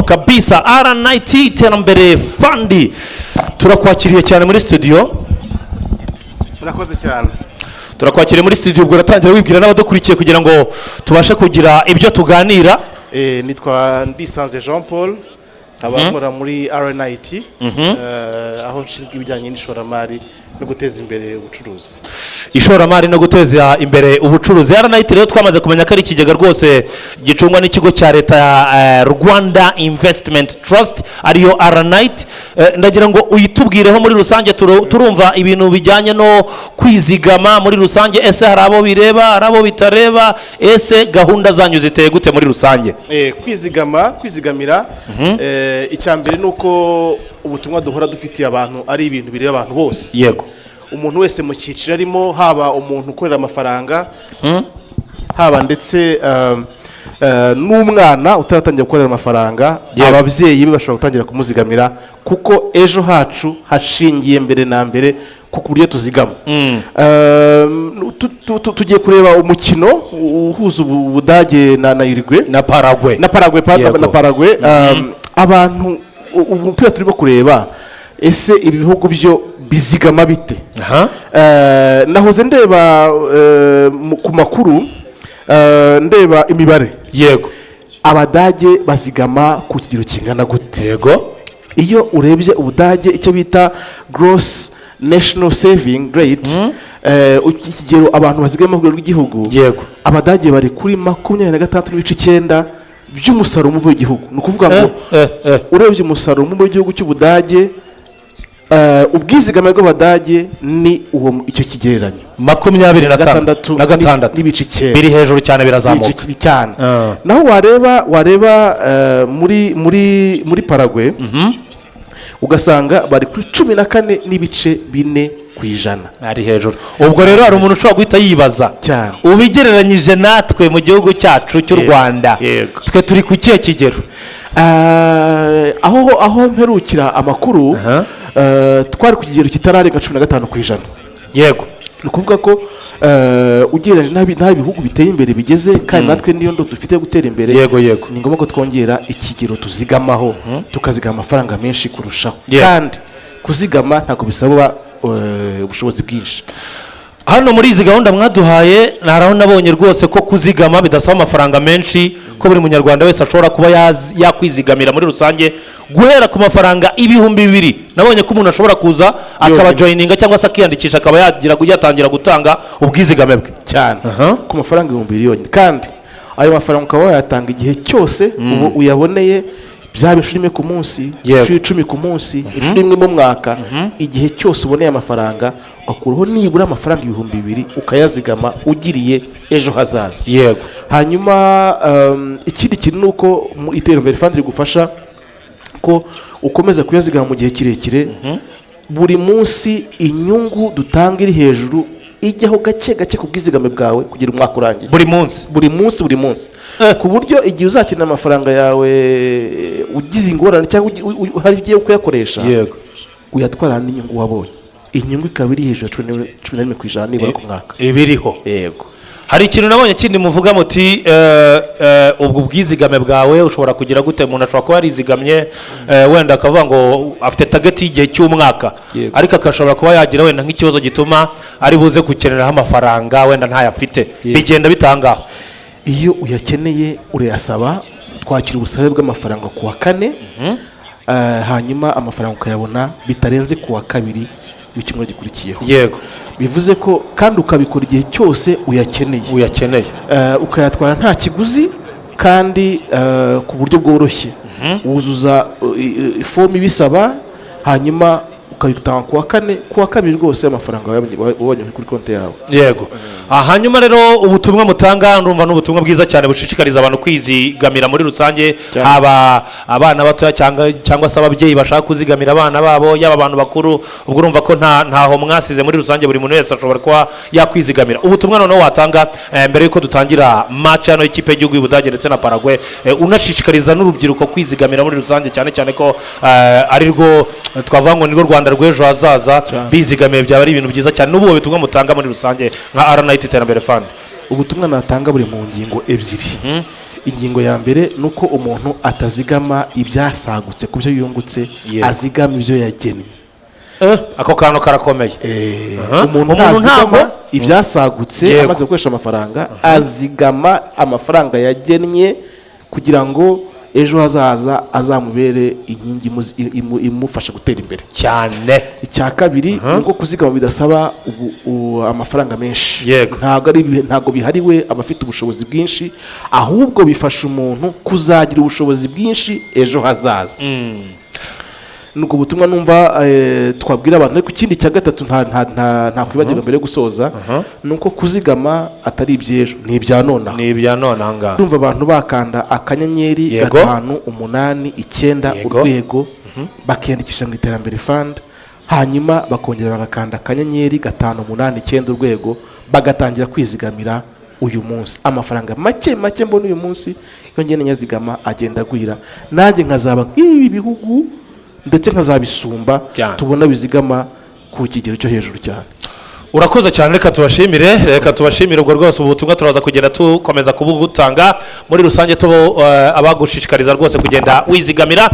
kabisa R&IT iterambere fandi turakwakiriye cyane muri studio. Murakoze cyane. Turakwakiriye muri studio, ubwo ratangira wibwira n'abadukurikiye kugira ngo tubashe kugira ibyo tuganira. Nitwa Ndisanze Jean Paul, abakora muri R&IT, aho nshinzwe ibijyanye n'ishoramari no guteza imbere ubucuruzi. Ishoramari no guteza imbere ubucuruzi. R&IT rero twamaze kumenya ko ari ikigega rwose gicungwa n'ikigo cya leta ya Rwanda Investment Trust ariyo R&IT. Ndagira ngo uyitubwireho muri rusange, turumva ibintu bijyanye no kwizigama muri rusange. Ese hari abo bireba, hari abo bitareba? Ese gahunda zanyu ziteye gute muri rusange? Kwizigamira icyambere nuko ubutumwa duhora dufitiye abantu ari ibintu bireba abantu bose. Yego. Umuntu wese mu cyiciro arimo, haba umuntu ukorera amafaranga, haba ndetse n'umwana utaratangira gukorera amafaranga, ababyeyi be bashobora gutangira kumuzigamira kuko ejo hacu hashingiye mbere na mbere ku buryo tuzigama. Tugiye kureba umukino uhuza Ubudage na Uruguay na Paraguay. Abantu umupira turimo kureba, ese ibi bihugu byo bizigama bite? Nahoze ndeba ku makuru, ndeba imibare. Yego. Abadage bazigama ku kigero kingana gute? Yego. Iyo urebye Ubudage icyo bita gross national saving rate, ikigero abantu bazigama ku rwego rw'igihugu, yego, Abadage bari kuri 26.9% by'umusaruro mu gihugu. Ni ukuvuga ngo urebye umusaruro mu gihugu cy'Ubudage, ubwizigame bw'Abadage ni icyo kigereranyo 26 n'ibice 9 biri hejuru cyane, birazamuka cyane. Naho wareba muri Paraguay, ugasanga bari kuri 14.4%. ari hejuru. Ubwo rero hari umuntu ushobora guhita yibaza, ubigereranyije natwe mu gihugu cyacu cy'u Rwanda, twe turi ku kihe kigero? Aho mperukira amakuru, twari ku kigero kitararenga 15%. Yego. Ni ukuvuga ko ugereranyije n'aho ibihugu biteye imbere bigeze, kandi natwe niyo ndo dufite gutera imbere. Yego. Ni ngombwa ko twongera ikigero tuzigamaho, tukazigama amafaranga menshi kurushaho. Kandi kuzigama ntabwo bisaba ubushobozi bwinshi. Hano muri izi gahunda mwaduhaye, naraho nabonye rwose ko kuzigama bidasaba amafaranga menshi, ko buri munyarwanda wese ashobora kuba yakwizigamira muri rusange guhera ku mafaranga 2,000. Nabonye ko umuntu ashobora kuza akaba joininga cyangwa se akiyandikisha akaba yatangira gutanga ubwizigame bwe cyane ku mafaranga 1,000 yonyine. Kandi ayo mafaranga ukaba wayatanga igihe cyose ubu uyaboneye, byaba inshuro imwe ku munsi, inshuro 10 ku munsi, inshuro imwe mu mwaka. Igihe cyose uboneye amafaranga, akuraho nibura amafaranga 2,000 ukayazigama ugiriye ejo hazaza. Yego. Hanyuma ikindi kintu nuko iterambere fund rigufasha ko ukomeza kuyazigama mu gihe kirekire. Buri munsi inyungu dutanga iri hejuru ijyaho gake ku bwizigame bwawe kugira umwaka urangiye. Buri munsi ku buryo igihe uzakenera amafaranga yawe ugize ingorane cyangwa hari ugiye kuyakoresha, yego, uyatwara n'inyungu wabonye. Inyungu ikaba iri hejuru 11% nibura ku mwaka. Ibiriho. Yego. Hari ikintu nabonye kindi muvuga muti, ubwo bwizigame bwawe ushobora kugira gute? Umuntu ashobora kuba yarizigamye, wenda akavuga ngo afite target y'igihe cy'umwaka, ariko akashobora kuba yagira wenda nk'ikibazo gituma ari buze gukeneraho amafaranga, wenda ntayafite. Bigenda bitangaho. Iyo uyakeneye urayasaba, twakira ubusabe bw'amafaranga ku wa 4, hanyuma amafaranga ukayabona bitarenze ku wa 2 w'icyumweru gikurikiyeho. Yego. Bivuze ko kandi ukabikora igihe cyose uyakeneye, ukayatwara nta kiguzi kandi ku buryo bworoshye. Wuzuza ifomu ibisaba, hanyuma ukayitanga ku wa 4, ku wa 2 rwose amafaranga wabonye kuri konti yawe. Yego. Hanyuma rero ubutumwa mutanga ndumva n'ubutumwa bwiza cyane bushishikariza abantu kwizigamira muri rusange, haba abana batoya cyangwa se ababyeyi bashaka kuzigamira abana babo, yaba abantu bakuru. Ubwo urumva ko ntaho mwasize muri rusange, buri muntu wese ashobora kuba yakwizigamira. Ubutumwa noneho watanga mbere yuko dutangira match hano y'ikipe y'igihugu y'Ubudage ndetse na Paraguay, unashishikariza n'urubyiruko kwizigamira muri rusange, cyane ko ari rwo twavuga ngo ni rwo Rwanda rw'ejo hazaza. Bizigamiye byaba ari ibintu byiza cyane. N'ubu ubutumwa mutanga muri rusange nka R&IT iterambere fund? Ubutumwa natanga buri mu ngingo ebyiri. ingingo ya mbere ni uko umuntu atazigama ibyasagutse ku byo yungutse, azigama ibyo yagennye. ako kantu karakomeye. umuntu ntazigama ibyasagutse amaze gukoresha amafaranga, azigama amafaranga yagennye kugira ngo ejo hazaza azamubere inkingi imufasha gutera imbere cyane. icya kabiri ni uko kuzigama bidasaba amafaranga menshi. ntabwo bihariwe abafite ubushobozi bwinshi, ahubwo bifasha umuntu kuzagira ubushobozi bwinshi ejo hazaza. nubwo butumwa numva twabwira abantu. ariko ikindi cya gatatu nta kwibagirwa mbere yo gusoza, ni uko kuzigama atari iby'ejo, ni ibya nonaha. ni ibya nonaha ngaha. ndumva abantu bakanda akanyenyeri 589 urwego, bakiyandikisha mu iterambere fund, hanyuma bakongera bagakanda akanyenyeri 589 urwego, bagatangira kwizigamira uyu munsi. amafaranga make mbona uyu munsi iyo ngene nyazigama agenda agwira, nanjye nkazaba nk'ibi bihugu ndetse nkazabisumba, tubona bizigama ku kigero cyo hejuru cyane. urakoze cyane, reka tubashimire ubwo rwose. ubutumwa turaza kugenda tukomeza kubutanga muri rusange, abagushishikariza rwose kugenda wizigamira.